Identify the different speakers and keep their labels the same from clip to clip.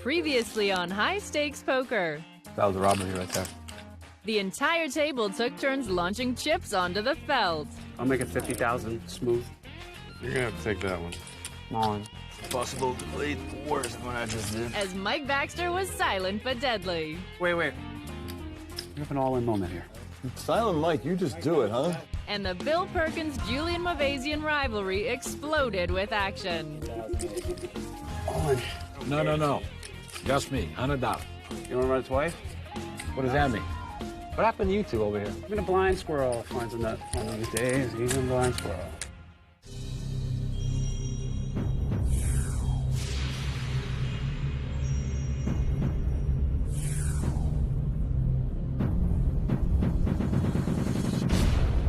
Speaker 1: Previously on High Stakes Poker.
Speaker 2: That was a robbery right there.
Speaker 1: The entire table took turns launching chips onto the felt.
Speaker 2: I'll make it 50,000 smooth.
Speaker 3: You're gonna have to take that one.
Speaker 2: Come on.
Speaker 4: It's possible to play worse than what I just did.
Speaker 1: As Mike Baxter was silent but deadly.
Speaker 2: Wait. We have an all-in moment here.
Speaker 5: Silent Mike, you just do it, huh?
Speaker 1: And the Bill Perkins-Julian Mavasian rivalry exploded with action.
Speaker 2: On.
Speaker 6: No. Just me, $100.
Speaker 2: You want to run twice?
Speaker 6: What does that mean? What happened to you two over here?
Speaker 2: Even a blind squirrel finds a nut one of these days. Even a blind squirrel.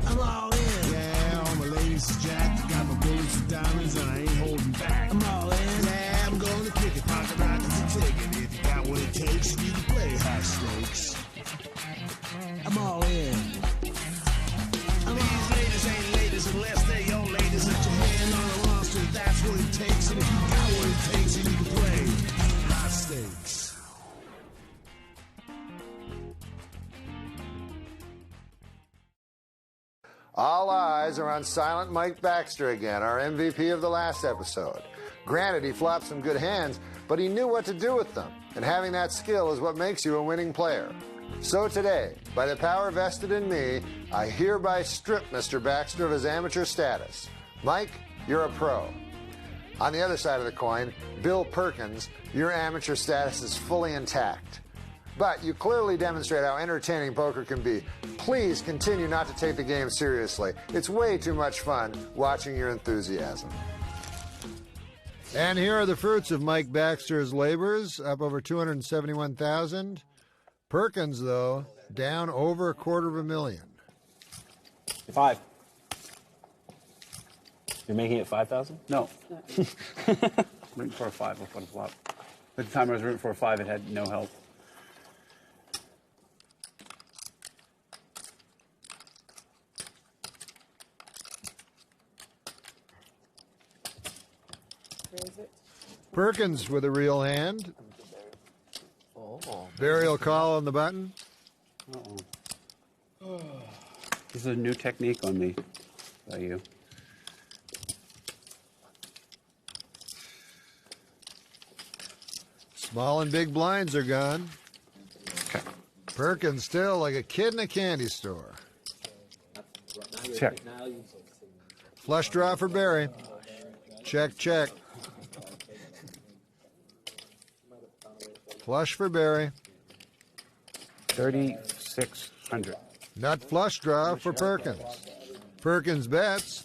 Speaker 7: I'm all in. Yeah, all my ladies is jacked. Got my bullets and diamonds, and I ain't holding back. I'm all in. Yeah, I'm going to kick it. Pocket rockets and ticket. If you got what it takes, you can play high stakes. I'm all in. And these ladies ain't ladies unless they your ladies. Let your hand on the roster. That's what it takes. And if you got what it takes, then you can play high stakes.
Speaker 8: All eyes are on Silent Mike Baxter again, our MVP of the last episode. Granted, he flopped some good hands, but he knew what to do with them, and having that skill is what makes you a winning player. So today, by the power vested in me, I hereby strip Mr. Baxter of his amateur status. Mike, you're a pro. On the other side of the coin, Bill Perkins, your amateur status is fully intact. But you clearly demonstrate how entertaining poker can be. Please continue not to take the game seriously. It's way too much fun watching your enthusiasm. And here are the fruits of Mike Baxter's labors, up over 271,000. Perkins, though, down over $250,000.
Speaker 4: 5. You're making it 5,000?
Speaker 2: No. Rooting for a 5 before the flop. At the time I was rooting for a 5, it had no help.
Speaker 8: Perkins with a real hand. Burial call on the button.
Speaker 2: Uh-oh. This is a new technique on me by you.
Speaker 8: Small and big blinds are gone.
Speaker 2: Okay.
Speaker 8: Perkins still like a kid in a candy store.
Speaker 2: Check.
Speaker 8: Flush draw for Barry. Check. Flush for Barry.
Speaker 2: 3,600.
Speaker 8: Nut flush draw for Perkins. Perkins bets.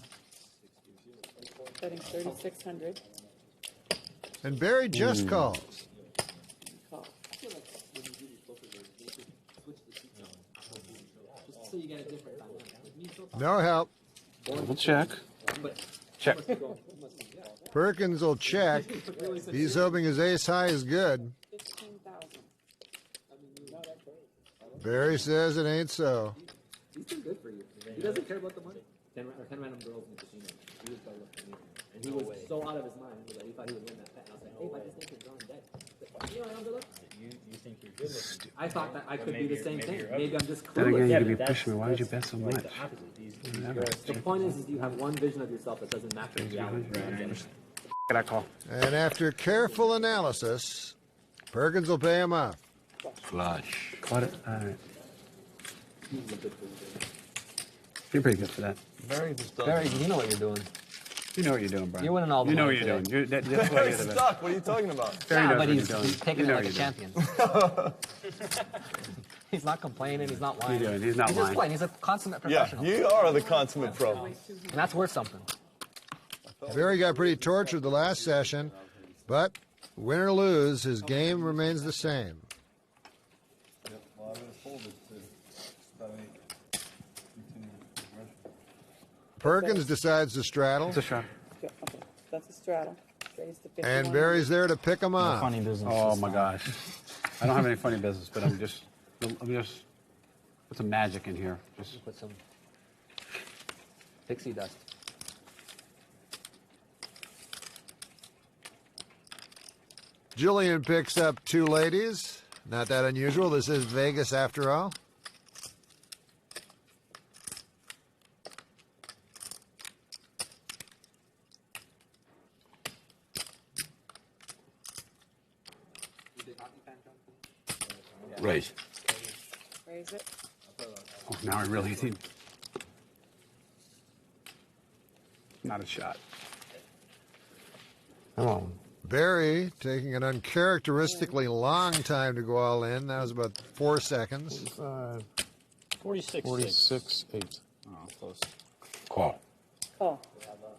Speaker 9: Betting 3,600.
Speaker 8: And Barry just calls.
Speaker 9: Call.
Speaker 8: No help.
Speaker 2: Double check. Check.
Speaker 8: Perkins will check. He's hoping his ace high is good.
Speaker 9: 15,000.
Speaker 8: Barry says it ain't so.
Speaker 10: He's been good for you. He doesn't care about the money. 10 random girls in the casino. He was going to look and he was so out of his mind that he thought he would win that bet. And I was like, hey, if I just think he's drawing dead. You know, I'm good.
Speaker 4: You think you're good looking.
Speaker 10: I thought that I could do the same thing. Maybe I'm just
Speaker 2: Then
Speaker 10: clueless.
Speaker 2: again, you could be pushing me. Why would you bet so much?
Speaker 10: The point is you have one vision of yourself that doesn't match with reality.
Speaker 2: Can I call?
Speaker 8: And after careful analysis, Perkins will pay him off.
Speaker 6: Flush.
Speaker 2: Caught it. All right. You're pretty good for that.
Speaker 4: Barry, you know what you're doing.
Speaker 2: You know what you're doing, Brian.
Speaker 4: You're winning all the
Speaker 2: You know what
Speaker 4: money
Speaker 2: you're
Speaker 4: today.
Speaker 2: doing. That's why you're the best.
Speaker 5: Stuck. What are you talking about?
Speaker 2: Barry
Speaker 4: Yeah,
Speaker 2: knows
Speaker 4: but
Speaker 2: what
Speaker 4: he's
Speaker 2: you're doing.
Speaker 4: taking
Speaker 2: You
Speaker 4: it
Speaker 2: know
Speaker 4: like a
Speaker 2: what you're
Speaker 4: champion. He's not complaining. He's not lying.
Speaker 2: He's doing. He's not
Speaker 10: He's just
Speaker 2: lying.
Speaker 10: playing. He's a consummate
Speaker 5: Yeah,
Speaker 10: professional.
Speaker 5: you are the consummate pro.
Speaker 10: And that's worth something.
Speaker 8: Barry got pretty tortured the last session, but win or lose, his game remains the same. Perkins decides to straddle.
Speaker 2: It's a shot.
Speaker 9: Okay, that's a straddle. Raise to 51.
Speaker 8: And Barry's there to pick him off.
Speaker 4: Funny business.
Speaker 2: Oh my gosh. I don't have any funny business, but I'm just put some magic in here. Just
Speaker 10: Put some pixie dust.
Speaker 8: Julian picks up 2 ladies. Not that unusual. This is Vegas after all.
Speaker 2: Raise.
Speaker 9: Raise it.
Speaker 2: Oh, now I really need. Not a shot.
Speaker 6: Come on.
Speaker 8: Barry taking an uncharacteristically long time to go all in. That was about 4 seconds.
Speaker 3: 46, 8.
Speaker 2: Oh, close. Call.
Speaker 9: Call.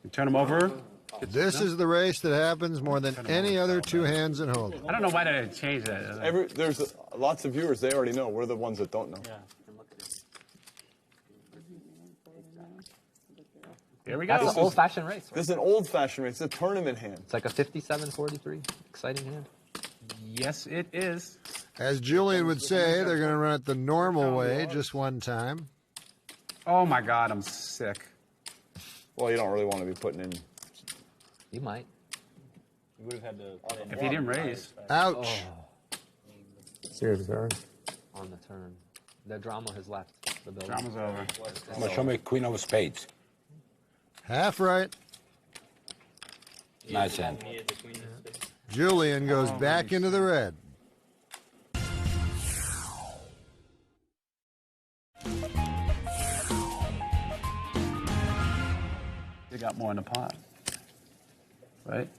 Speaker 2: You turn them over.
Speaker 8: This is the race that happens more than any other 2 hands in hold'em.
Speaker 2: I don't know why did I change that.
Speaker 5: There's lots of viewers. They already know. We're the ones that don't know.
Speaker 2: Here we go.
Speaker 4: That's an old-fashioned race. Right?
Speaker 5: This is an old-fashioned race. It's a tournament hand.
Speaker 4: It's like a 57-43. Exciting hand.
Speaker 2: Yes, it is.
Speaker 8: As Julian would say, they're going to run it the normal way, just one time.
Speaker 2: Oh my God, I'm sick.
Speaker 5: Well, you don't really want to be putting in.
Speaker 4: You might.
Speaker 10: You would have had to.
Speaker 2: If he didn't raise.
Speaker 8: Ouch.
Speaker 6: Serious, Barry.
Speaker 4: On the turn. The drama has left the building.
Speaker 2: Drama's over.
Speaker 6: I'm going to show me queen of spades.
Speaker 8: Half right.
Speaker 6: Nice hand.
Speaker 8: Julian goes back into the red.
Speaker 2: You got more in the pot. Right?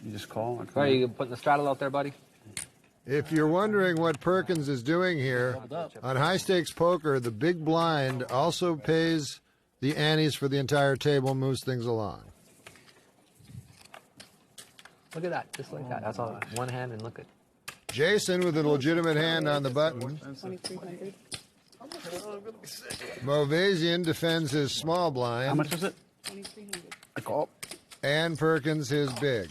Speaker 2: You just call.
Speaker 4: All right, you putting the straddle out there, buddy?
Speaker 8: If you're wondering what Perkins is doing here, on high-stakes poker, the big blind also pays the antes for the entire table, moves things along.
Speaker 4: Look at that, just like that. That's all one hand, and look at.
Speaker 8: Jason with a legitimate hand on the button.
Speaker 9: 2,300.
Speaker 8: Movasian defends his small blind.
Speaker 2: How much was it?
Speaker 9: 2,300.
Speaker 2: I call.
Speaker 8: And Perkins his big.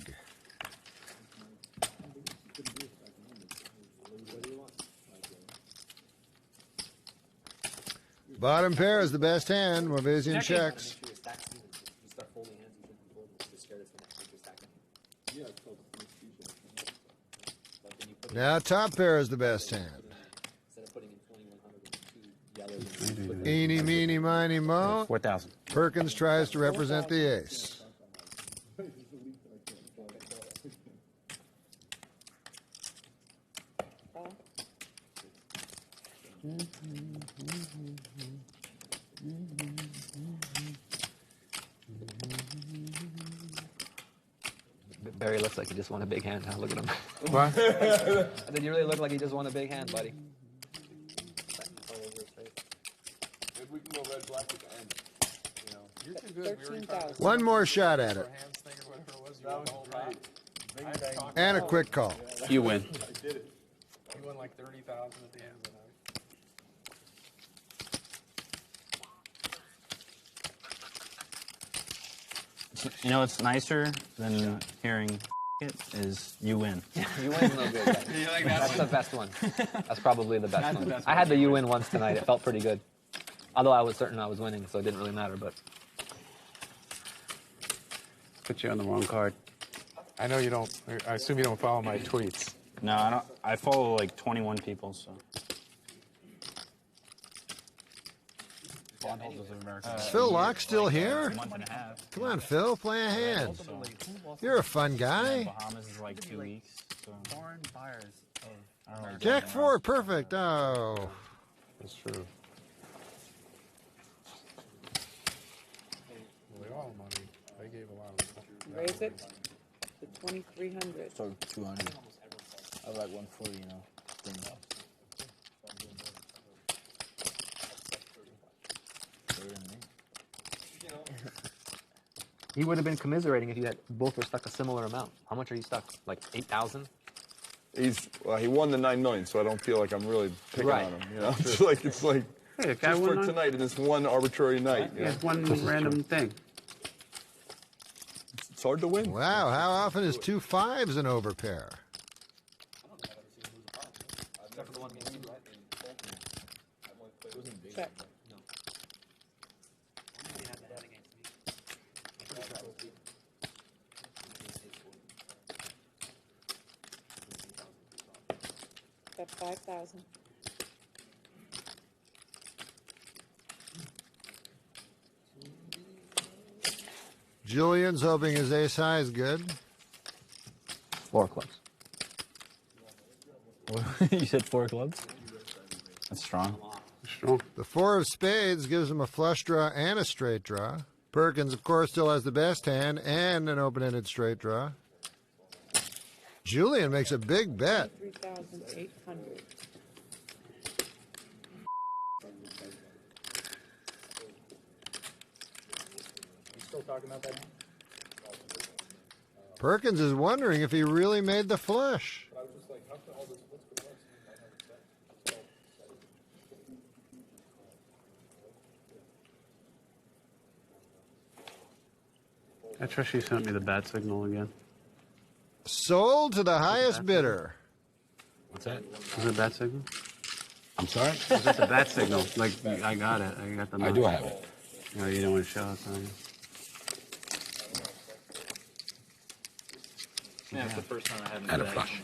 Speaker 8: Bottom pair is the best hand. Movasian checks. Now top pair is the best hand. Eeny, meeny, miny, mo.
Speaker 2: 4,000.
Speaker 8: Perkins tries to represent the ace.
Speaker 4: Barry looks like he just won a big hand. Now look at him.
Speaker 6: What?
Speaker 4: And then you really look like he just won a big hand, buddy.
Speaker 5: We can go red, black at the end. You know, you're too good.
Speaker 9: 13,000.
Speaker 8: One more shot at it.
Speaker 5: That was great.
Speaker 8: And a quick call.
Speaker 2: You win.
Speaker 5: I did it.
Speaker 3: You won like 30,000 at the end of the night.
Speaker 10: You know what's nicer than hearing it is you win.
Speaker 4: You win's no good. That's the best one. That's probably the best one. I had the you win once tonight. It felt pretty good. Although I was certain I was winning, so it didn't really matter. But
Speaker 2: Put you on the wrong card.
Speaker 3: I know you don't. I assume you don't follow my tweets.
Speaker 10: No, I don't. I follow like 21 people, so.
Speaker 2: Bondholders of America.
Speaker 8: Is Phil Laak still here?
Speaker 10: A month and a half.
Speaker 8: Come on, Phil, play a hand.
Speaker 10: So,
Speaker 8: You're a fun guy.
Speaker 10: Bahamas is like 2 weeks. So.
Speaker 2: Foreign buyers of
Speaker 8: Jack 4, perfect. Oh.
Speaker 3: That's true. Well, they all money. They gave a lot of stuff.
Speaker 9: Raise it to 2,300.
Speaker 10: So 200. I was like 140, you know.
Speaker 4: he would have been commiserating if you had both were stuck a similar amount. How much are you stuck? Like 8,000?
Speaker 5: He won the 9 million, so I don't feel like I'm really picking
Speaker 4: Right.
Speaker 5: on him. You know, it's like
Speaker 2: Hey, the guy
Speaker 5: just
Speaker 2: won
Speaker 5: for
Speaker 2: on-
Speaker 5: tonight in this one arbitrary night. You know?
Speaker 2: It's one random thing.
Speaker 5: It's hard to win.
Speaker 8: Wow, how often is 2 5s an overpair?
Speaker 9: Check. got 5,000.
Speaker 8: Julian's hoping his ace high is good.
Speaker 4: 4 clubs.
Speaker 6: You said 4 clubs? That's strong.
Speaker 2: Strong.
Speaker 8: The 4 of spades gives him a flush draw and a straight draw. Perkins, of course, still has the best hand and an open-ended straight draw. Julian makes a big bet.
Speaker 9: 3,800.
Speaker 10: Still talking about that?
Speaker 8: Perkins is wondering if he really made the flush.
Speaker 2: I trust you sent me the bat signal again.
Speaker 8: Sold to the highest bidder.
Speaker 6: What's that?
Speaker 2: Is it a bat signal?
Speaker 6: I'm sorry?
Speaker 2: That's a bat signal. Like, I got it. I got the
Speaker 6: I do have it.
Speaker 2: No, you don't want to show it, do you?
Speaker 10: Yeah, it's the first time I haven't
Speaker 6: And a flush.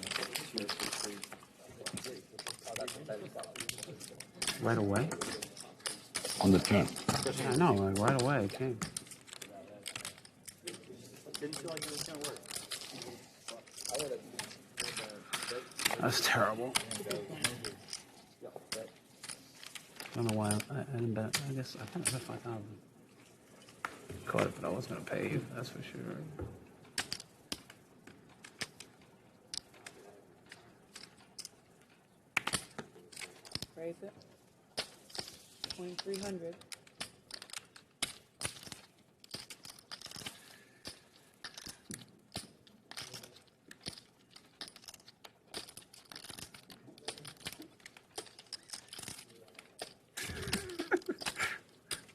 Speaker 2: Right away?
Speaker 6: On the turn.
Speaker 2: Yeah, I know, like right away it came.
Speaker 10: Didn't feel like it was going to work.
Speaker 2: That's terrible. I don't know why I didn't bet. I guess I think I bet 5,000. Caught it, but I wasn't gonna pay you. That's for sure.
Speaker 9: Raise it. 2,300.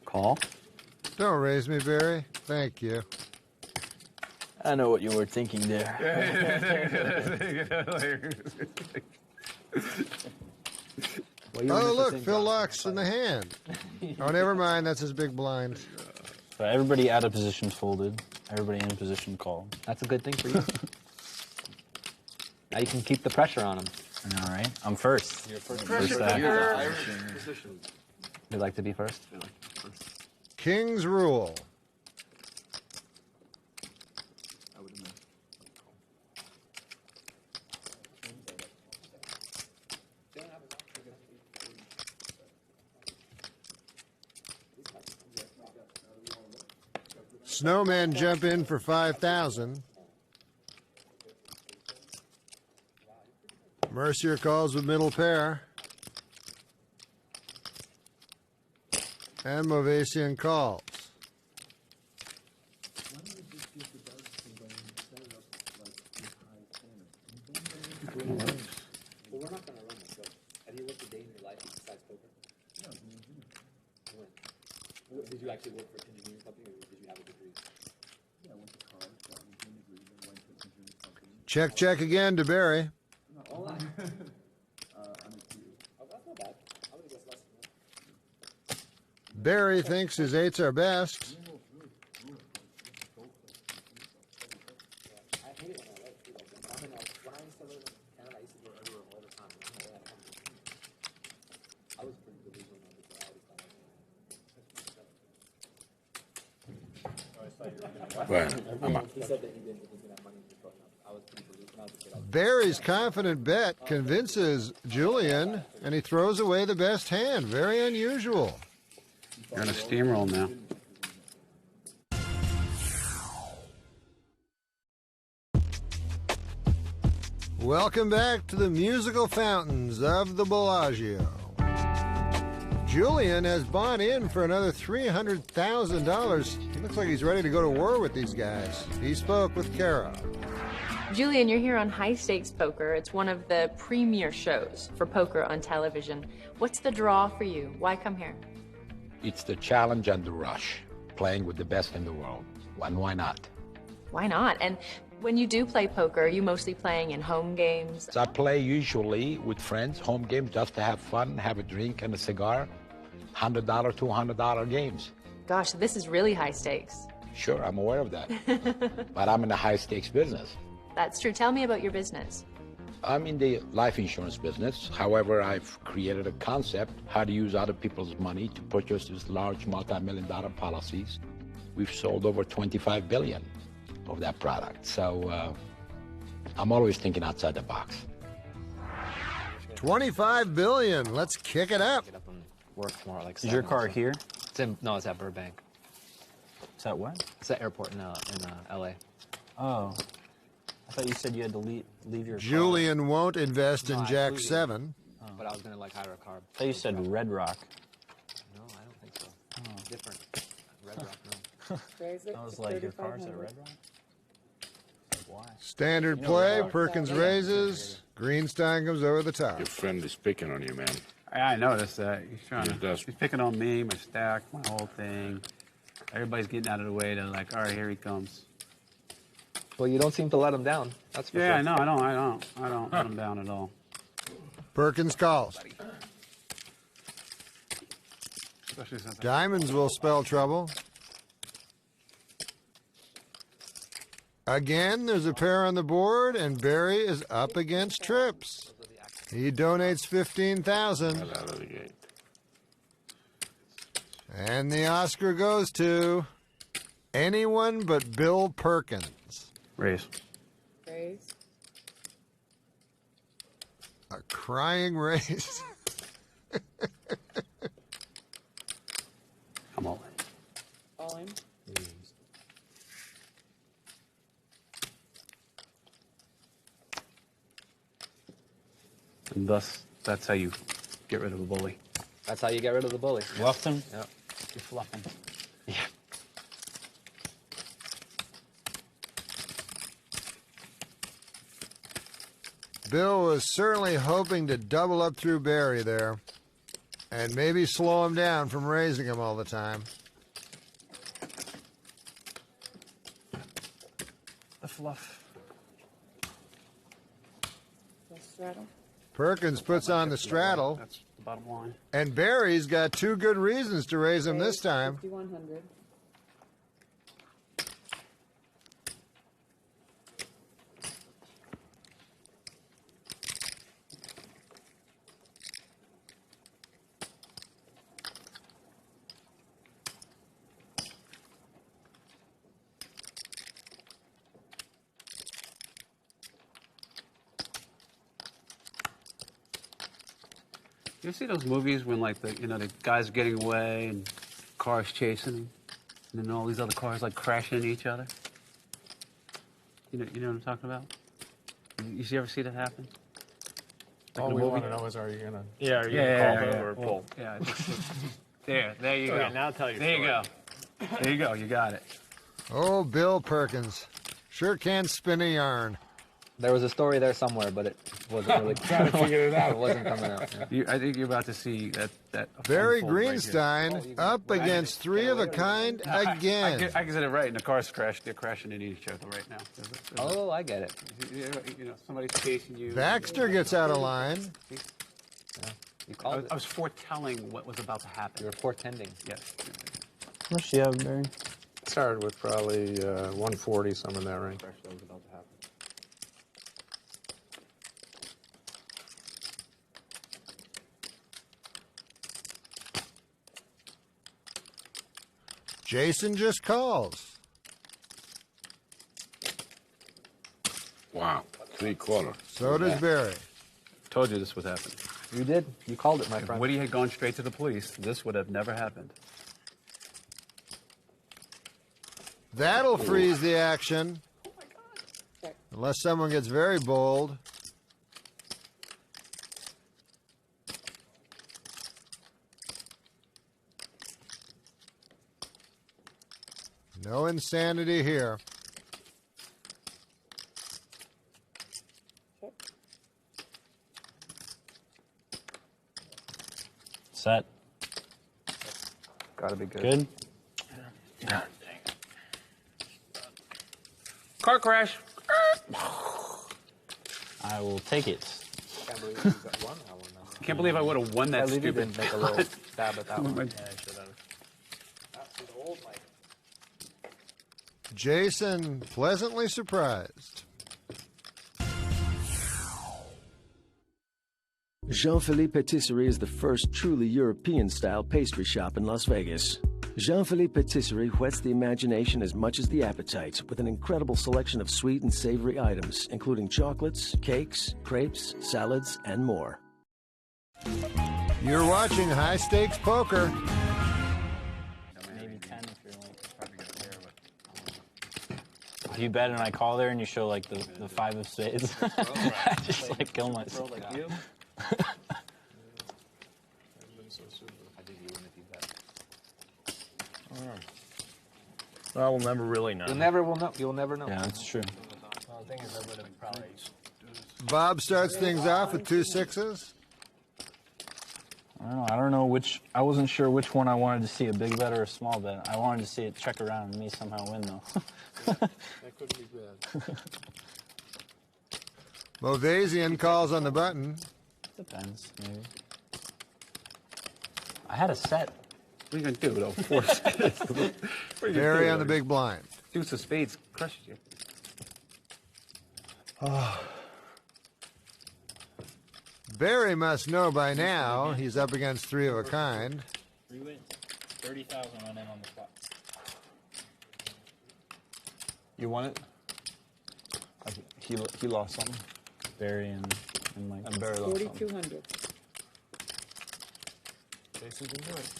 Speaker 2: Call?
Speaker 8: Don't raise me, Barry. Thank you.
Speaker 6: I know what you were thinking there.
Speaker 8: Oh, look, Phil Locke's in the hand. Oh, never mind. That's his big blind.
Speaker 6: So everybody out of position folded. Everybody in position called.
Speaker 4: That's a good thing for you. Now you can keep the pressure on him.
Speaker 6: All right. I'm first.
Speaker 10: You're first.
Speaker 6: First
Speaker 4: You'd like to be first?
Speaker 8: King's rule. Snowmen jump in for 5,000. Mercier calls with middle pair. And Movasian calls.
Speaker 10: Well, we're not going to run this, so have you worked a day in your life besides poker? No. When? Did you actually work for an engineering company, or did you have a degree? Yeah, I went to college, got an engineering degree, then went to an engineering company.
Speaker 8: Check, check again to Barry.
Speaker 10: All that? I'm a few. Oh, that's not bad. I would have guessed less than that.
Speaker 8: Barry thinks his eights are best.
Speaker 10: I hate it when I write too. Like, when I used to live in Canada, I used to go everywhere all the time. I was pretty delusional because I always thought he said that he didn't have money to growing up. I was pretty delusional.
Speaker 8: Barry's confident bet convinces Julian, and he throws away the best hand. Very unusual.
Speaker 2: You're on a steamroll now.
Speaker 8: Welcome back to the musical fountains of the Bellagio. Julian has bought in for another $300,000. He looks like he's ready to go to war with these guys. He spoke with Kara.
Speaker 11: Julian, you're here on High Stakes Poker. It's one of the premier shows for poker on television. What's the draw for you? Why come here?
Speaker 12: It's the challenge and the rush, playing with the best in the world. And why not?
Speaker 11: Why not? And when you do play poker, are you mostly playing in home games?
Speaker 12: So I play usually with friends, home games, just to have fun, have a drink and a cigar. $100, $200 games.
Speaker 11: Gosh, this is really high stakes.
Speaker 12: Sure, I'm aware of that. But I'm in the high stakes business.
Speaker 11: That's true. Tell me about your business.
Speaker 12: I'm in the life insurance business. However, I've created a concept how to use other people's money to purchase these large multi-million-dollar policies. We've sold over 25 billion of that product. So I'm always thinking outside the box.
Speaker 8: 25 billion. Let's kick it up.
Speaker 4: Get up and work more like.
Speaker 6: Is your car here?
Speaker 4: It's in, no, it's at Burbank.
Speaker 6: Is that what?
Speaker 4: It's at airport in LA.
Speaker 6: Oh. I thought you said you had to leave your
Speaker 8: Julian won't invest
Speaker 4: No,
Speaker 8: in
Speaker 4: I
Speaker 8: Jack
Speaker 4: flew here.
Speaker 8: 7.
Speaker 4: But I was gonna like hire a car.
Speaker 6: I thought you said Red Rock.
Speaker 4: No, I don't think so. Different. Red Rock, no.
Speaker 9: Raise it
Speaker 6: I was
Speaker 9: to
Speaker 6: like, your car's at
Speaker 9: 3,500.
Speaker 6: Red Rock? Why?
Speaker 8: Standard play. Perkins raises. Greenstein comes over the top.
Speaker 5: Your friend is picking on you, man.
Speaker 2: I noticed that. He's trying
Speaker 5: He does.
Speaker 2: He's picking on me, my stack, my whole thing. Everybody's getting out of the way. They're like, all right, here he comes.
Speaker 4: Well, you don't seem to let him down. That's for
Speaker 2: Yeah,
Speaker 4: sure.
Speaker 2: I don't let him down at all.
Speaker 8: Perkins calls.
Speaker 2: Especially since
Speaker 8: Diamonds will spell trouble. Again, there's a pair on the board, and Barry is up against trips. He donates 15,000.
Speaker 5: Right out of the gate.
Speaker 8: And the Oscar goes to anyone but Bill Perkins.
Speaker 2: Raise.
Speaker 9: Raise.
Speaker 8: A crying raise.
Speaker 2: I'm all in.
Speaker 9: All in.
Speaker 2: And thus, that's how you get rid of a bully.
Speaker 4: That's how you get rid of the bully.
Speaker 6: Fluffed him?
Speaker 4: Yep.
Speaker 6: You fluff him.
Speaker 4: Yeah.
Speaker 8: Bill was certainly hoping to double up through Barry there and maybe slow him down from raising him all the time.
Speaker 2: The fluff.
Speaker 9: Straddle.
Speaker 8: Perkins puts on the straddle,
Speaker 2: That's the bottom line.
Speaker 8: and Barry's got two good reasons to raise him this time.
Speaker 9: 5,100.
Speaker 2: You see those movies when like the guys are getting away and cars chasing them, and then all these other cars like crashing into each other? You know what I'm talking about? You ever see that happen? Like
Speaker 3: All
Speaker 2: in a
Speaker 3: we
Speaker 2: movie?
Speaker 3: want to know is, are you gonna
Speaker 2: Yeah,
Speaker 3: call over or
Speaker 2: Well,
Speaker 3: pull?
Speaker 2: yeah. There you go.
Speaker 3: Okay, now tell your
Speaker 2: There you
Speaker 3: story.
Speaker 2: go. There you go. You got it.
Speaker 8: Oh, Bill Perkins. Sure can spin a yarn.
Speaker 4: There was a story there somewhere, but it wasn't really.
Speaker 5: Trying to figure it out.
Speaker 4: It wasn't coming out. Yeah.
Speaker 2: I think you're about to see that.
Speaker 8: Barry
Speaker 2: unfold right here.
Speaker 8: Greenstein up against three of a kind again.
Speaker 2: I can get it right, and the cars crash. They're crashing into each other right now.
Speaker 4: Oh, I get it.
Speaker 2: You know, somebody's chasing you.
Speaker 8: Baxter gets out of line.
Speaker 4: Yeah. You
Speaker 2: I
Speaker 4: called
Speaker 2: was,
Speaker 4: it.
Speaker 2: I was foretelling what was about to happen.
Speaker 4: You were portending.
Speaker 2: Yes.
Speaker 6: How much do you have, Barry?
Speaker 3: Started with probably 140, some in that range.
Speaker 2: That was about to happen.
Speaker 8: Jason just calls.
Speaker 5: Wow. 3/4.
Speaker 8: So does Barry.
Speaker 2: Told you this would happen.
Speaker 4: You did. You called it, my
Speaker 2: If
Speaker 4: friend.
Speaker 2: Woody had gone straight to the police, this would have never happened.
Speaker 8: That'll freeze the action. Unless someone gets very bold. No insanity here.
Speaker 6: Set.
Speaker 4: Gotta be good.
Speaker 6: Good?
Speaker 2: Car crash.
Speaker 6: I will take it.
Speaker 4: Can't believe you got one that one now.
Speaker 2: I can't believe I would have won that
Speaker 4: I believe you
Speaker 2: stupid.
Speaker 4: didn't make a little stab at that one.
Speaker 2: Yeah,
Speaker 4: I should have.
Speaker 8: Jason pleasantly surprised.
Speaker 13: Jean-Philippe Patisserie is the first truly European-style pastry shop in Las Vegas. Jean-Philippe Patisserie whets the imagination as much as the appetite with an incredible selection of sweet and savory items, including chocolates, cakes, crepes, salads, and more.
Speaker 8: You're watching High Stakes Poker.
Speaker 6: Maybe 10 if you're like. If you bet and I call there and you show like the 5 of spades, I just like kill myself.
Speaker 4: Like you?
Speaker 14: Well, we'll never really know.
Speaker 4: You'll never will know. You'll never know.
Speaker 6: Yeah, that's true.
Speaker 14: Well, the thing is, everybody probably.
Speaker 8: Bob starts things off with 2 6s.
Speaker 6: I don't know which. I wasn't sure which one I wanted to see, a big bet or a small bet. I wanted to see it check around and me somehow win, though.
Speaker 5: That couldn't be bad.
Speaker 8: Movasian calls on the button.
Speaker 6: Depends, maybe. I had a set.
Speaker 2: What are you going to do, though? 4 spades.
Speaker 8: Barry on the big blind.
Speaker 2: Deuce of spades crushed you.
Speaker 8: Barry must know by now he's up against 3 of a kind.
Speaker 6: 3 wins. 30,000 went in on the spot.
Speaker 14: You won it? He lost something.
Speaker 6: Barry and Mike.
Speaker 14: And Barry lost something.
Speaker 9: 4,200.
Speaker 14: Jason can do it.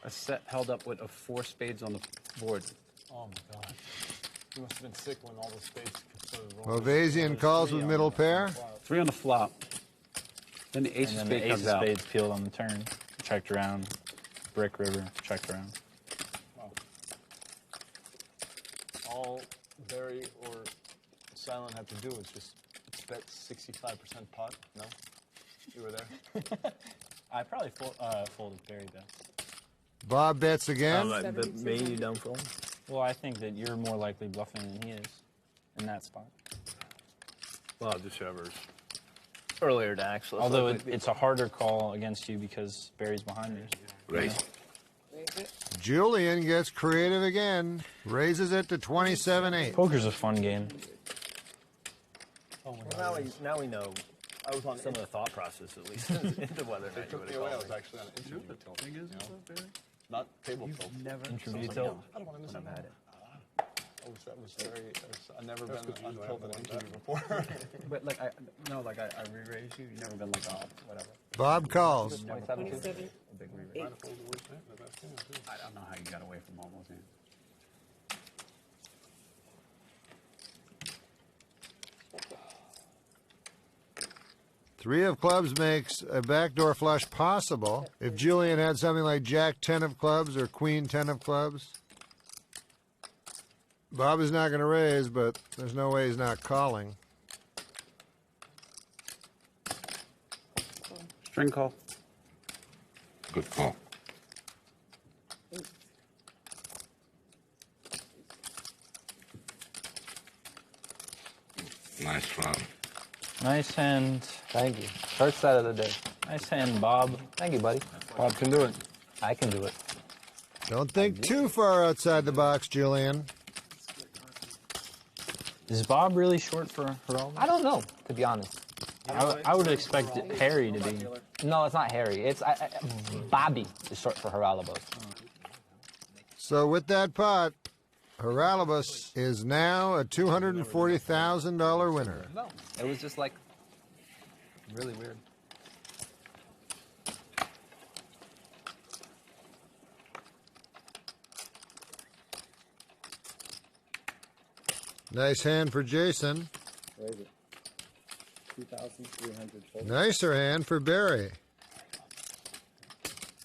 Speaker 2: A set held up with 4 spades on the board.
Speaker 14: Oh my God. He must have been sick when all the spades started rolling.
Speaker 8: Movasian calls with middle pair.
Speaker 2: 3 on the flop. Then the ace of
Speaker 6: And then
Speaker 2: spades
Speaker 6: the ace
Speaker 2: comes
Speaker 6: of
Speaker 2: out.
Speaker 6: spades peeled on the turn. Checked around. Brick river. Checked around.
Speaker 14: Wow. All Barry or Silent had to do was just bet 65% pot. No? You were there?
Speaker 6: I probably folded Barry though.
Speaker 8: Bob bets again.
Speaker 14: But me, you don't fold?
Speaker 6: Well, I think that you're more likely bluffing than he is in that spot.
Speaker 14: Well, just whoever's earlier to actually.
Speaker 6: Although it's a harder call against you because Barry's behind you.
Speaker 12: Raise.
Speaker 8: Julian gets creative again. Raises it to 27-8.
Speaker 6: Poker's a fun game.
Speaker 14: Oh my
Speaker 5: Well,
Speaker 14: God.
Speaker 5: now we know. I was on some of the thought process at least into whether or not you would have
Speaker 14: I
Speaker 5: called.
Speaker 14: was actually on an interview tilt.
Speaker 2: Thing is, Barry?
Speaker 14: Not table tilt.
Speaker 2: Never.
Speaker 6: Interview
Speaker 14: I
Speaker 6: tilt.
Speaker 14: don't want to miss
Speaker 5: When I'm
Speaker 14: out.
Speaker 5: at it.
Speaker 14: That was very. I've never been on tilt in an interview before.
Speaker 2: But like I re-raised you. You've never been like, oh, whatever.
Speaker 8: Bob calls.
Speaker 9: 27.
Speaker 2: A big re-raise. I don't know how you got away from almost in.
Speaker 8: Three of clubs makes a backdoor flush possible. If Julian had something like Jack 10 of clubs or Queen 10 of clubs, Bob is not going to raise, but there's no way he's not calling.
Speaker 2: String call.
Speaker 12: Good call. Nice flop.
Speaker 6: Nice hand.
Speaker 4: Thank you. First set of the day.
Speaker 6: Nice hand, Bob.
Speaker 4: Thank you, buddy.
Speaker 14: Bob can do it.
Speaker 4: I can do it.
Speaker 8: Don't think too far outside the box, Julian.
Speaker 6: Is Bob really short for Geraldo?
Speaker 4: I don't know, to be honest.
Speaker 6: I would expect Harry to be.
Speaker 4: No, it's not Harry. It's Bobby is short for Geraldo.
Speaker 8: So with that pot, Geraldo is now a $240,000 winner.
Speaker 4: No, it was just like really weird.
Speaker 8: Nice hand for Jason.
Speaker 5: Raise it. 2,300.
Speaker 8: Nicer hand for Barry.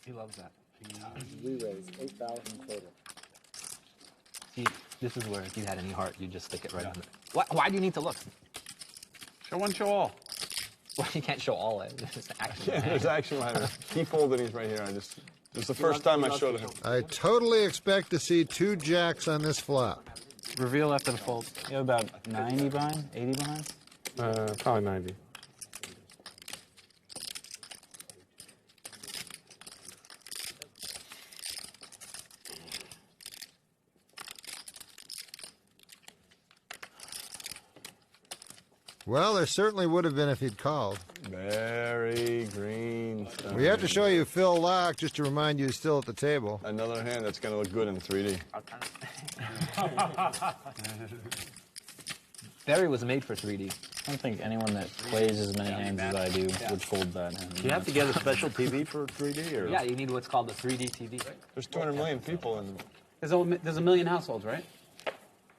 Speaker 2: He loves that.
Speaker 5: We raise 8,000 total.
Speaker 4: See, this is where if you had any heart, you just stick it right on it. Why do you need to look?
Speaker 2: Show one, show all.
Speaker 4: Well, you can't show all it. There's action.
Speaker 14: Yeah, there's action behind it. He folded. He's right here. It's the first time I showed him.
Speaker 8: I totally expect to see 2 jacks on this flop.
Speaker 2: Reveal after the fold.
Speaker 6: You have about 90 behind? 80 behind?
Speaker 3: Probably 90.
Speaker 8: Well, there certainly would have been if he'd called.
Speaker 14: Very Greenstein.
Speaker 8: We have to show you Phil Laak just to remind you he's still at the table.
Speaker 14: Another hand that's going to look good in 3D.
Speaker 4: Barry was made for 3D.
Speaker 6: I don't think anyone that plays as many hands as I do would fold that hand.
Speaker 3: Do you have to get a special TV for 3D? Or?
Speaker 4: Yeah, you need what's called a 3D TV.
Speaker 14: There's 200 million people in.
Speaker 2: There's a million households, right?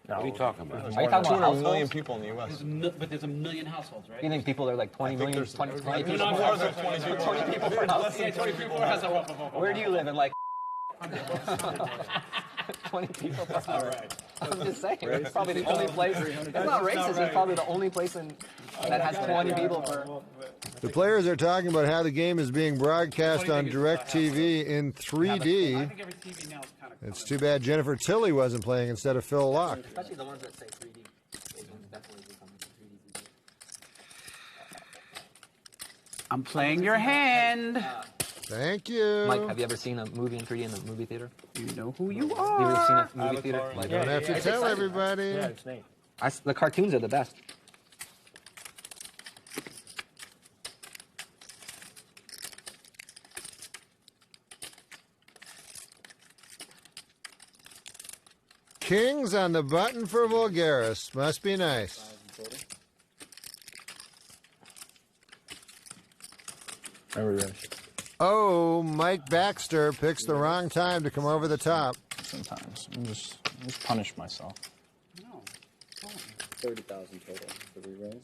Speaker 3: What are you talking about?
Speaker 4: Are you talking about
Speaker 14: 200 million
Speaker 4: households?
Speaker 14: people in the U.S.
Speaker 2: But there's a million households, right?
Speaker 4: You think people are like 20 million?
Speaker 14: there's
Speaker 4: 20 people?
Speaker 14: 20
Speaker 4: 20 people per house?
Speaker 2: Yeah, 20 people per house.
Speaker 4: Where do you live? In like 20 people per house.
Speaker 2: Right.
Speaker 4: I'm just saying. It's probably the only place. It's not racist. It's probably the only place that has 20 people per.
Speaker 8: The players are talking about how the game is being broadcast on DirecTV in 3D. It's too bad Jennifer Tilly wasn't playing instead of Phil Laak.
Speaker 4: Especially the ones that say 3D. Those ones definitely become 3D.
Speaker 2: I'm playing your hand.
Speaker 8: Thank you.
Speaker 4: Mike, have you ever seen a movie in 3D in the movie theater?
Speaker 2: You know who you
Speaker 4: Have you ever seen
Speaker 2: are.
Speaker 4: a movie theater?
Speaker 8: You don't have to tell everybody.
Speaker 6: Yeah, it's neat.
Speaker 4: The cartoons are the best.
Speaker 8: Kings on the button for Voulgaris. Must be nice. Oh, Mike Baxter picks the wrong time to come over the top.
Speaker 6: Sometimes. I just punish myself.
Speaker 2: No.
Speaker 10: 30,000 total for the raise.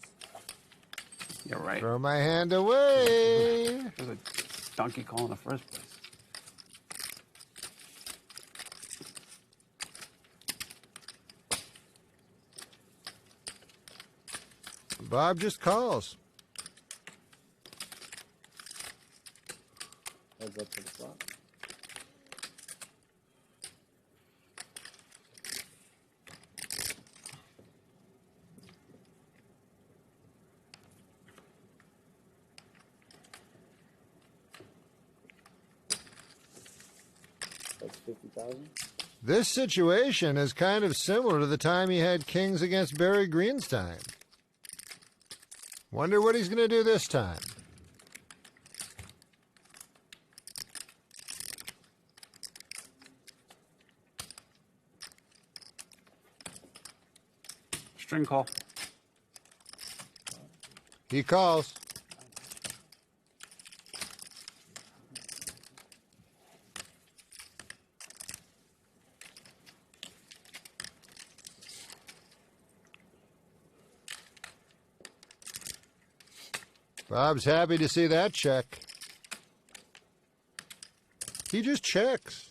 Speaker 2: You're right.
Speaker 8: Throw my hand away.
Speaker 2: There's a donkey call in the first place.
Speaker 8: Bob just calls.
Speaker 10: Heads up to the flop. That's 50,000.
Speaker 8: This situation is kind of similar to the time he had Kings against Barry Greenstein. Wonder what he's going to do this time.
Speaker 2: String call.
Speaker 8: He calls. Bob's happy to see that check. He just checks.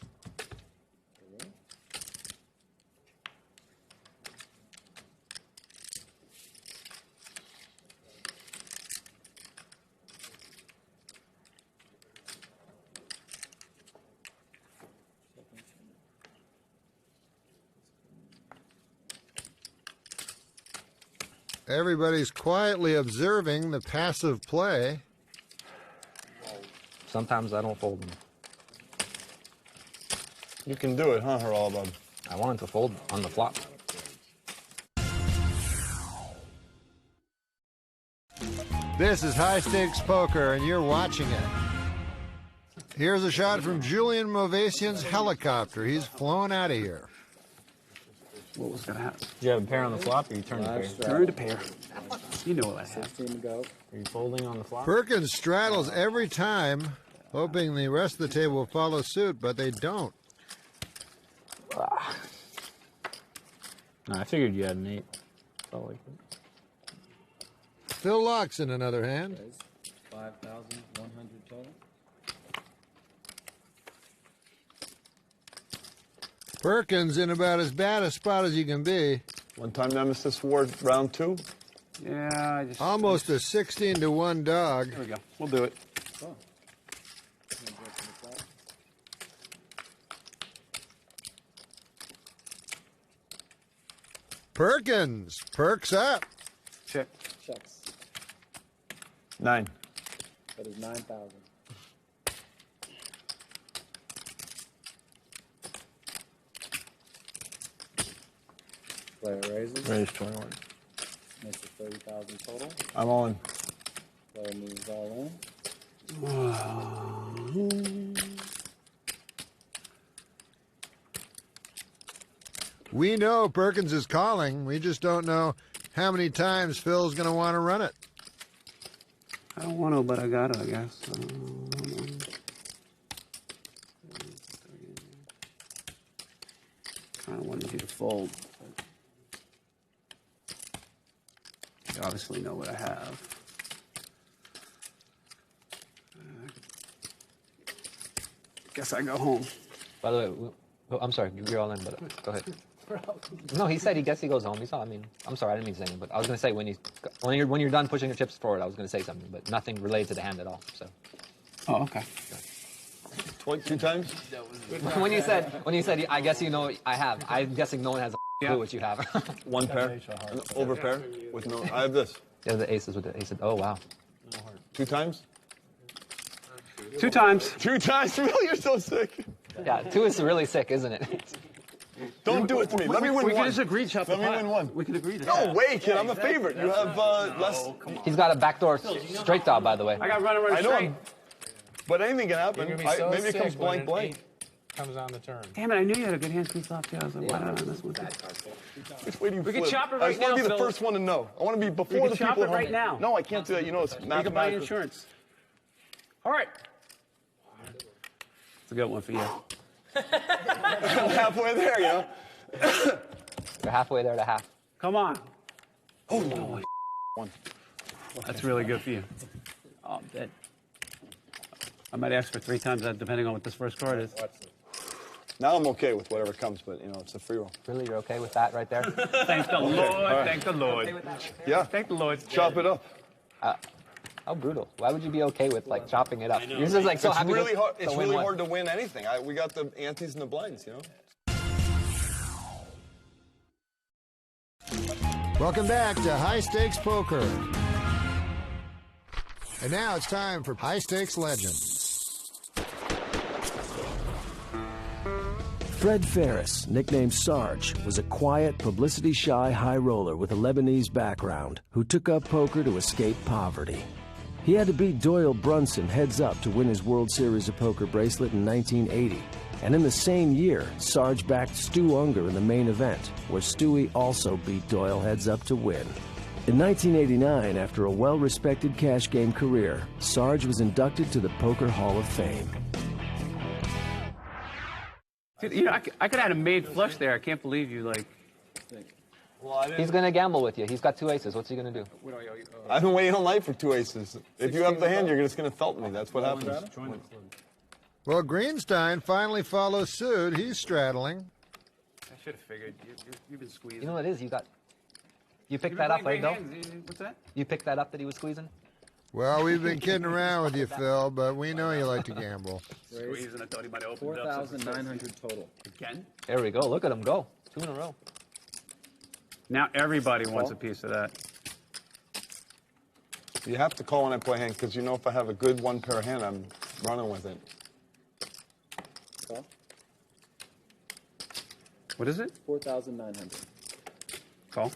Speaker 8: Everybody's quietly observing the passive play.
Speaker 4: Sometimes I don't fold them.
Speaker 14: You can do it, huh, Haralabab?
Speaker 4: I wanted to fold on the flop.
Speaker 8: This is High Stakes Poker, and you're watching it. Here's a shot from Julian Movasian's helicopter. He's flown out of here.
Speaker 2: What was going to happen?
Speaker 6: Did you have a pair on the flop, or you turned a pair?
Speaker 2: Turned a pair. You know what I have.
Speaker 10: 16 to go.
Speaker 6: Are you folding on the flop?
Speaker 8: Perkins straddles every time, hoping the rest of the table will follow suit, but they don't.
Speaker 6: No, I figured you had an 8. Felt like it.
Speaker 8: Phil Laak's in another hand.
Speaker 10: 5,100 total.
Speaker 8: Perkins in about as bad a spot as you can be.
Speaker 14: One-time nemesis war, round 2.
Speaker 2: Yeah, I just...
Speaker 8: Almost a 16-to-1 dog.
Speaker 2: There we go. We'll do it.
Speaker 10: Oh.
Speaker 8: Perkins perks up.
Speaker 2: Check.
Speaker 10: Checks.
Speaker 14: 9.
Speaker 10: That is 9,000. Player raises.
Speaker 6: Raise 21.
Speaker 15: Makes it 30,000 total.
Speaker 14: I'm all in.
Speaker 15: Player moves all in.
Speaker 8: We know Perkins is calling. We just don't know how many times Phil's going to want to run it.
Speaker 2: I don't want to, but I got to, I guess. Kind of wanted you to fold. You obviously know what I have. Guess I go home.
Speaker 4: By the way, I'm sorry, you're all in, but go ahead. No, he said he guess he goes home. I mean, I'm sorry, I didn't mean to say anything, but I was going to say when you're done pushing your chips forward, I was going to say something, but nothing related to the hand at all. So.
Speaker 2: Oh, okay.
Speaker 14: 2 times?
Speaker 4: when you said, I guess you know I have. I'm guessing no one has a clue what you have.
Speaker 14: 1 pair, an over pair with no. I have this.
Speaker 4: Yeah, the aces with the aces. Oh wow.
Speaker 14: 2 times?
Speaker 2: 2 times.
Speaker 14: 2 times? Really? You're so sick.
Speaker 4: Yeah, 2 is really sick, isn't it?
Speaker 14: Don't do it to me. Let me win 1.
Speaker 2: We can just agree, chop
Speaker 14: Let me win 1.
Speaker 2: We can agree to
Speaker 14: No
Speaker 2: that.
Speaker 14: way, kid. I'm a favorite. You have less.
Speaker 4: He's got a backdoor straight dog, by the way.
Speaker 2: I got runner
Speaker 14: I know.
Speaker 2: straight.
Speaker 14: But anything can happen.
Speaker 3: You're gonna be so
Speaker 14: Maybe it
Speaker 3: sick
Speaker 14: comes
Speaker 3: when
Speaker 14: blank.
Speaker 3: an 8 comes on the turn.
Speaker 2: Damn it, I knew you had a good hand piece off too. I was like, why not on this one?
Speaker 14: Just waiting
Speaker 2: We
Speaker 14: flip.
Speaker 2: can chop it
Speaker 14: I
Speaker 2: right
Speaker 14: just want
Speaker 2: now,
Speaker 14: to be the
Speaker 2: Phil.
Speaker 14: first one to know. I want to be before
Speaker 2: can
Speaker 14: the
Speaker 2: chop
Speaker 14: people
Speaker 2: it
Speaker 14: at home.
Speaker 2: right now.
Speaker 14: No, I can't do that. You know, it's
Speaker 2: You can buy
Speaker 14: mathematical.
Speaker 2: insurance. All right. It's a good one for you.
Speaker 14: I'm halfway there, you know.
Speaker 4: You're halfway there to half.
Speaker 2: Come on.
Speaker 14: Oh,
Speaker 2: 1. That's really good for you. Oh, I'm dead. I might ask for 3 times that, depending on what this first card is.
Speaker 14: Now I'm okay with whatever comes, but you know, it's a free roll.
Speaker 4: Really, you're okay with that right there?
Speaker 2: Thank the Lord.
Speaker 14: right.
Speaker 2: Thank the Lord.
Speaker 14: Yeah.
Speaker 2: Thank the Lord.
Speaker 14: Chop it up.
Speaker 4: How brutal. Why would you be okay with like chopping it up? You're just like so
Speaker 14: It's
Speaker 4: happy
Speaker 14: really hard.
Speaker 4: to
Speaker 14: It's
Speaker 4: win
Speaker 14: really
Speaker 4: one.
Speaker 14: hard to win anything. We got the antes and the blinds, you know.
Speaker 8: Welcome back to High Stakes Poker. And now it's time for High Stakes Legends.
Speaker 13: Fred Ferris, nicknamed Sarge, was a quiet, publicity-shy high roller with a Lebanese background who took up poker to escape poverty. He had to beat Doyle Brunson heads up to win his World Series of Poker bracelet in 1980. And in the same year, Sarge backed Stu Unger in the main event, where Stewie also beat Doyle heads up to win. In 1989, after a well-respected cash game career, Sarge was inducted to the Poker Hall of Fame.
Speaker 2: Dude, you know, I could have had a made flush there. I can't believe you, like...
Speaker 4: He's gonna gamble with you. He's got 2 aces. What's he gonna do?
Speaker 14: I've been waiting all night for 2 aces. If you have the hand, you're just gonna felt me. That's what happens.
Speaker 8: Well, Greenstein finally follows suit. He's straddling.
Speaker 2: I should have figured. You've been squeezing.
Speaker 4: You know what it is? You picked
Speaker 2: You've
Speaker 4: that
Speaker 2: been
Speaker 4: up, right,
Speaker 2: playing
Speaker 4: Bill?
Speaker 2: great hands. What's that?
Speaker 4: You picked that up that he was squeezing?
Speaker 8: Well, we've been kidding around with you, Phil, but we know you like to gamble.
Speaker 2: Squeezing. I thought he might have opened it up.
Speaker 15: 4,900 total.
Speaker 2: Again?
Speaker 4: There we go. Look at him go. 2 in a row.
Speaker 2: Now everybody wants a piece of that.
Speaker 14: You have to call when I play hand, because you know if I have a good 1 pair hand, I'm running with it.
Speaker 15: Call.
Speaker 2: What is it?
Speaker 15: 4,900.
Speaker 2: Call.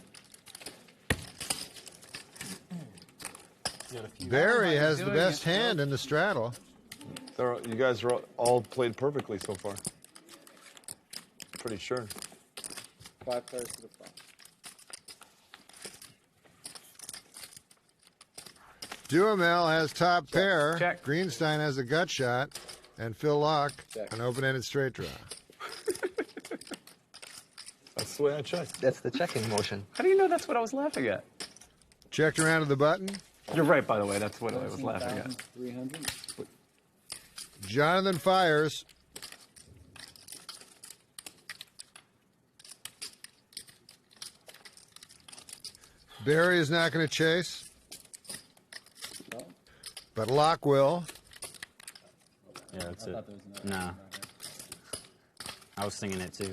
Speaker 8: Barry has the best hand in the straddle.
Speaker 14: You guys are all played perfectly so far. Pretty sure.
Speaker 15: 5 pairs to the front.
Speaker 8: Duhamel has top pair.
Speaker 2: Check.
Speaker 8: Greenstein has a gut shot. And Phil Laak, an open-ended straight draw.
Speaker 14: That's the way I check.
Speaker 4: That's the checking motion.
Speaker 2: How do you know that's what I was laughing at?
Speaker 8: Checked around to the button.
Speaker 2: You're right, by the way. That's what I was laughing at.
Speaker 15: 300.
Speaker 8: Jonathan fires. Barry is not going to chase. But Locke will.
Speaker 6: Yeah, that's it. Nah. I was thinking it too.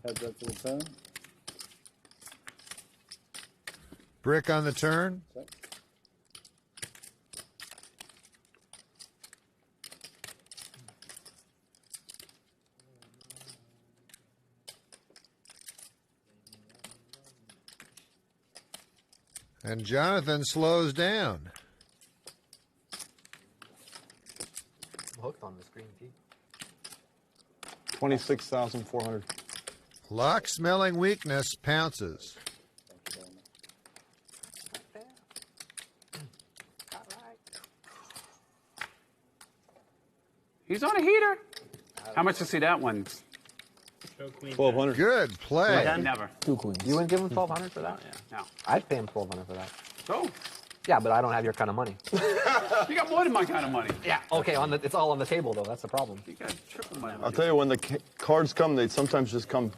Speaker 15: Heads up to the turn.
Speaker 8: Brick on the turn.
Speaker 15: Check.
Speaker 8: And Jonathan slows down.
Speaker 4: I'm hooked on this green tea.
Speaker 14: 26,400.
Speaker 8: Laak, smelling weakness, pounces.
Speaker 2: He's on a heater. How much to see that one?
Speaker 14: 1,200.
Speaker 8: Good play.
Speaker 2: Never.
Speaker 6: 2 queens.
Speaker 4: You wouldn't give him 1,200 for that?
Speaker 2: No.
Speaker 4: I'd pay him 1,200 for that.
Speaker 2: So,
Speaker 4: Yeah, but I don't have your kind of money.
Speaker 2: you got more than my kind of money.
Speaker 4: Yeah. Okay. It's all on the table though. That's the problem.
Speaker 2: You got triple my money.
Speaker 14: I'll tell you, when the cards come, they sometimes just come.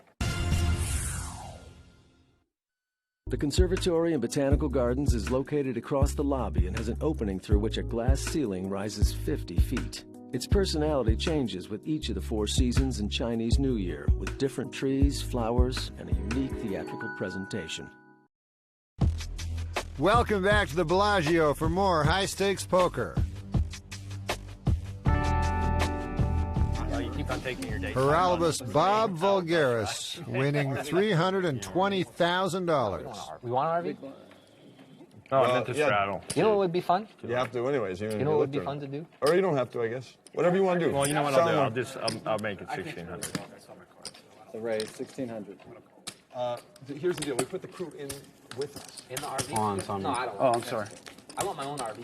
Speaker 13: The Conservatory and Botanical Gardens is located across the lobby and has an opening through which a glass ceiling rises 50 feet. Its personality changes with each of the 4 seasons and Chinese New Year, with different trees, flowers, and a unique theatrical presentation.
Speaker 8: Welcome back to the Bellagio for more high-stakes poker.
Speaker 6: You keep on taking your date.
Speaker 8: Paralabus Bob Voulgaris winning $320,000.
Speaker 4: We want an RV?
Speaker 14: No, I meant to straddle.
Speaker 4: You know what would be fun?
Speaker 14: You have to anyways.
Speaker 4: You know what would be fun to do?
Speaker 14: Or you don't have to, I guess. Whatever you want to do.
Speaker 15: Well, you know what I'll do? I'll make it 1,600. The raise 1,600.
Speaker 14: Here's the deal. We put the crew in with us.
Speaker 4: In the RV?
Speaker 2: No,
Speaker 4: I don't.
Speaker 2: Oh, I'm sorry.
Speaker 4: I want my own RV.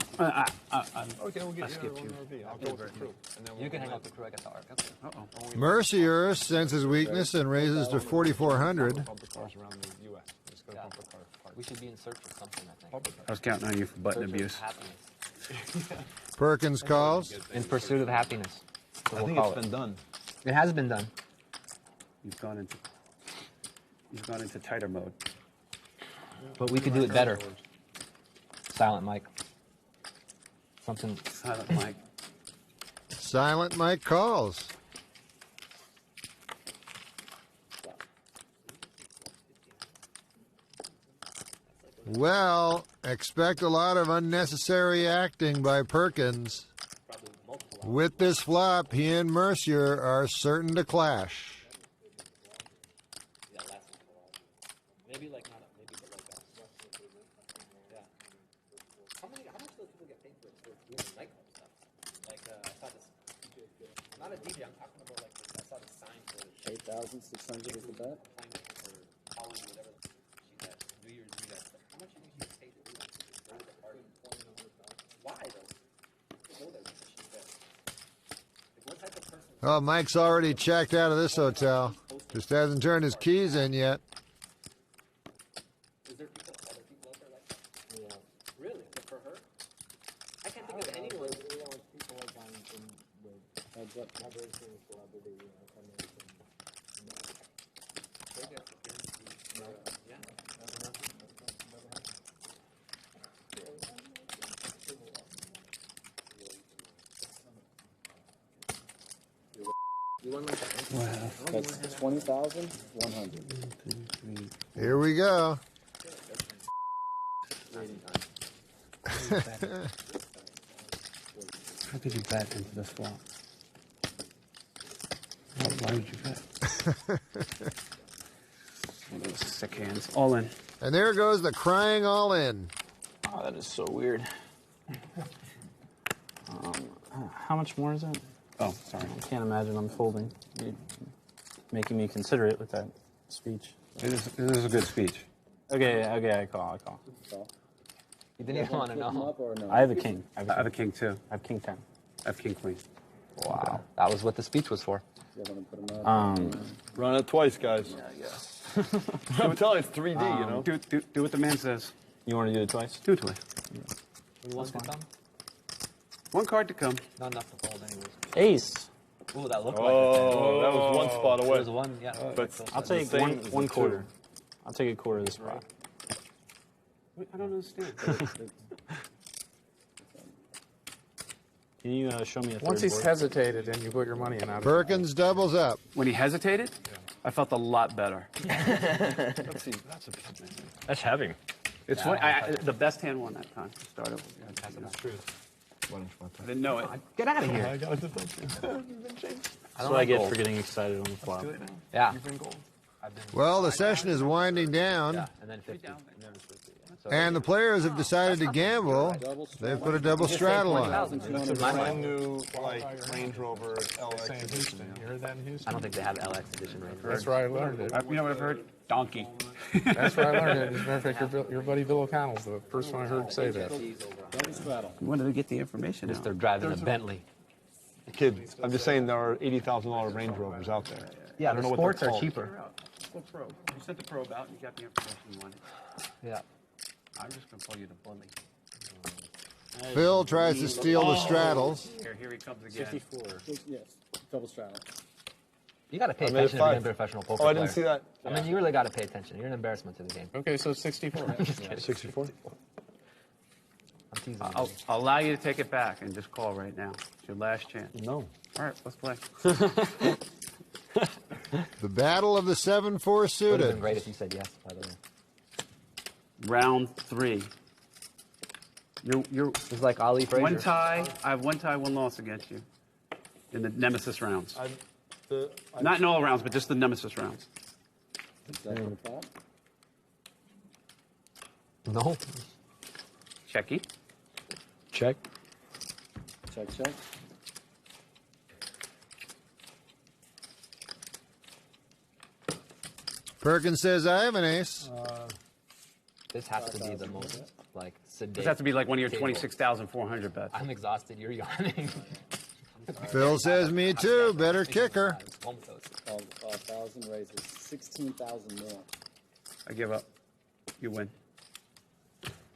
Speaker 14: Okay, we'll get you your own RV. I'll go with the crew. And then
Speaker 4: You can hang out with the crew. I got the RV.
Speaker 2: Uh-oh.
Speaker 8: Mercier senses weakness and raises to 4,400.
Speaker 14: Bumper cars around the U.S. Just go bumper car.
Speaker 4: We should be in search of something, I think.
Speaker 2: I was counting on you for button abuse.
Speaker 8: Perkins calls.
Speaker 4: In pursuit of happiness. So
Speaker 14: I
Speaker 4: we'll
Speaker 14: think
Speaker 4: call
Speaker 14: it's been done.
Speaker 4: It has been done.
Speaker 2: You've gone into tighter mode.
Speaker 4: But we could do it better. Silent Mike. Something.
Speaker 2: Silent Mike.
Speaker 8: Silent Mike calls. Well, expect a lot of unnecessary acting by Perkins. With this flop, he and Mercier are certain to clash.
Speaker 10: Maybe like not maybe but like yeah. How much do people get paid for doing nightclub stuff? Like I saw this. Not a DJ. I'm talking about like I saw the sign for
Speaker 15: 8,600 is the bet.
Speaker 10: or Halloween, whatever she said. New Year's Eve stuff. How much do you think she gets paid to do that? Go to the party. Why though? Go there because she's there. Like what type of person?
Speaker 8: Oh, Mike's already checked out of this hotel. Just hasn't turned his keys in yet.
Speaker 10: Is there people, other people out there like that? Yeah. Really? But for her? I can't think of anyone.
Speaker 15: People like on heads up, collaboration with celebrity,
Speaker 10: You won like that.
Speaker 2: Wow.
Speaker 15: That's 20,100.
Speaker 8: Here we go.
Speaker 2: How could you bet into this flop? Why would you bet? One of those sick hands. All in.
Speaker 8: And there goes the crying all in.
Speaker 6: Oh, that is so weird. How much more is it?
Speaker 2: Oh, sorry.
Speaker 6: I can't imagine I'm folding. You're making me consider it with that speech.
Speaker 2: It is a good speech.
Speaker 6: Okay, I call.
Speaker 4: You didn't even want to know.
Speaker 6: I have a king.
Speaker 2: I have a king too.
Speaker 6: I have king 10.
Speaker 2: I have king queen.
Speaker 4: Wow. That was what the speech was for.
Speaker 14: Run it twice, guys.
Speaker 6: Yeah, I guess.
Speaker 14: I'm telling you, it's 3D, you know?
Speaker 2: Do what the man says.
Speaker 6: You want to do it twice?
Speaker 2: Do it twice.
Speaker 4: You want to come?
Speaker 2: One card to come.
Speaker 4: Not enough to fold anyways.
Speaker 6: Ace.
Speaker 4: Ooh, that looked
Speaker 14: Oh,
Speaker 4: like it.
Speaker 14: that was one spot away.
Speaker 4: There's one, yeah.
Speaker 14: But
Speaker 6: I'll take
Speaker 14: the same as
Speaker 6: one
Speaker 14: the
Speaker 6: quarter.
Speaker 14: two.
Speaker 6: I'll take a quarter of the spot.
Speaker 2: I don't understand.
Speaker 6: Can you show me a third
Speaker 3: Once he's
Speaker 6: board?
Speaker 3: hesitated and you put your money in out of
Speaker 8: Perkins doubles up.
Speaker 2: When he hesitated, I felt a lot better.
Speaker 14: That's
Speaker 6: That's heavy.
Speaker 2: It's the best hand won that time. Started. That's true. I didn't know it.
Speaker 4: Get out of here.
Speaker 14: I got to touch you.
Speaker 6: That's what I get for getting excited on the flop.
Speaker 4: Yeah.
Speaker 8: Well, the session is winding down,
Speaker 4: And then 50. So
Speaker 8: and the players have decided to gamble. They've put a double straddle on.
Speaker 14: It's a brand new, like, Range Rover LX edition.
Speaker 3: You heard that in Houston?
Speaker 4: I don't think they have LX edition Range Rover.
Speaker 3: That's where I learned it.
Speaker 2: You know what I've heard? Donkey.
Speaker 3: That's where I learned it. As a matter of fact, your buddy Bill O'Connell's the first one I heard say that.
Speaker 2: When did they get the information out?
Speaker 4: They're driving a Bentley.
Speaker 14: Kid, I'm just saying there are $80,000 Range Rovers out there.
Speaker 4: Yeah,
Speaker 14: I don't
Speaker 4: the
Speaker 14: know what
Speaker 4: sports
Speaker 14: they're
Speaker 4: are
Speaker 14: called.
Speaker 4: cheaper.
Speaker 2: Well, probe. You sent the probe out and you got the information you wanted.
Speaker 4: Yeah.
Speaker 2: I'm just going to call you the bully.
Speaker 8: Phil tries to steal the straddles.
Speaker 2: Here he comes again.
Speaker 15: 54. Yes, double straddle.
Speaker 4: You got to pay
Speaker 14: I made it
Speaker 4: attention to be a
Speaker 14: 5.
Speaker 4: professional poker
Speaker 14: Oh, I
Speaker 4: player.
Speaker 14: didn't see that.
Speaker 4: I mean, you really got to pay attention. You're an embarrassment to the game.
Speaker 3: Okay, so 64.
Speaker 4: I'm just kidding.
Speaker 14: 64?
Speaker 4: I'm teasing you.
Speaker 2: I'll allow you to take it back and just call right now. It's your last chance.
Speaker 14: No.
Speaker 2: All right, let's play.
Speaker 8: The battle of the 7-4
Speaker 4: It would have
Speaker 8: suited.
Speaker 4: been great if you said yes, by the way.
Speaker 2: Round 3. You're
Speaker 4: It's like Ali Frazier.
Speaker 2: one tie. I have one tie, one loss against you in the nemesis rounds. Not in all rounds, but just the nemesis rounds.
Speaker 4: No.
Speaker 2: Checky.
Speaker 14: Check.
Speaker 15: Check, check.
Speaker 8: Perkins says, I have an ace.
Speaker 4: This has to be the most, like, sedate.
Speaker 2: This has to be like one of your
Speaker 4: table.
Speaker 2: 26,400 bets.
Speaker 4: I'm exhausted. You're yawning.
Speaker 8: Phil says, me too. Better kicker.
Speaker 15: 1,000 raises, 16,000 more.
Speaker 2: I give up. You win.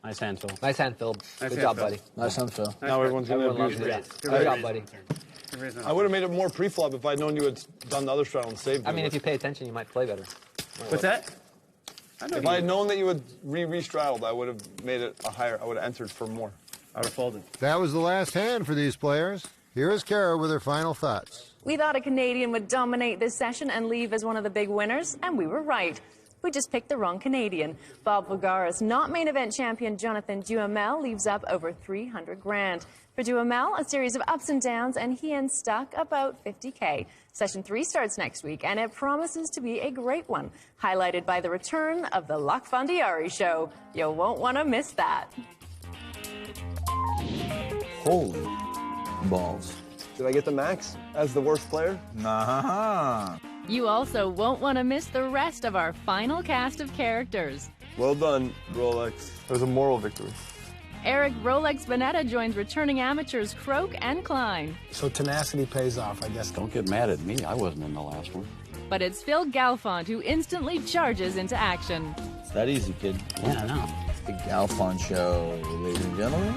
Speaker 6: Nice hand, Phil.
Speaker 4: Nice hand, Phil.
Speaker 2: Nice
Speaker 4: Good
Speaker 2: hand,
Speaker 4: job,
Speaker 2: Phil.
Speaker 4: buddy.
Speaker 6: Nice hand, Phil.
Speaker 14: Now everyone's going to
Speaker 4: Everyone
Speaker 14: abuse
Speaker 4: loves
Speaker 14: me.
Speaker 4: it. Good job, buddy.
Speaker 14: I would have made it more pre-flop if I'd known you had done the other straddle and saved it.
Speaker 4: I mean, if you pay attention, you might play better.
Speaker 2: What's that?
Speaker 14: If I had known that you would re-straddled, I would have made it a higher. I would have entered for more.
Speaker 2: I would have folded.
Speaker 8: That was the last hand for these players. Here is Kara with her final thoughts.
Speaker 16: We thought a Canadian would dominate this session and leave as one of the big winners, and we were right. We just picked the wrong Canadian. Bob Voulgaris, not main event champion Jonathan Duhamel, leaves up over 300 grand. For Duhamel, a series of ups and downs, and he ends stuck about 50K. Session 3 starts next week, and it promises to be a great one, highlighted by the return of the Laak show. You won't want to miss that.
Speaker 14: Holy balls. Did I get the max as the worst player?
Speaker 1: Nah. You also won't want to miss the rest of our final cast of characters.
Speaker 14: Well done, Rolex. It was a moral victory.
Speaker 1: Eric Rolex Bonetta joins returning amateurs Croak and Klein.
Speaker 17: So tenacity pays off, I guess.
Speaker 18: Don't get mad at me. I wasn't in the last one.
Speaker 1: But it's Phil Galfond who instantly charges into action.
Speaker 18: It's that easy, kid. Yeah, I know.
Speaker 19: The Galfond Show, ladies and gentlemen.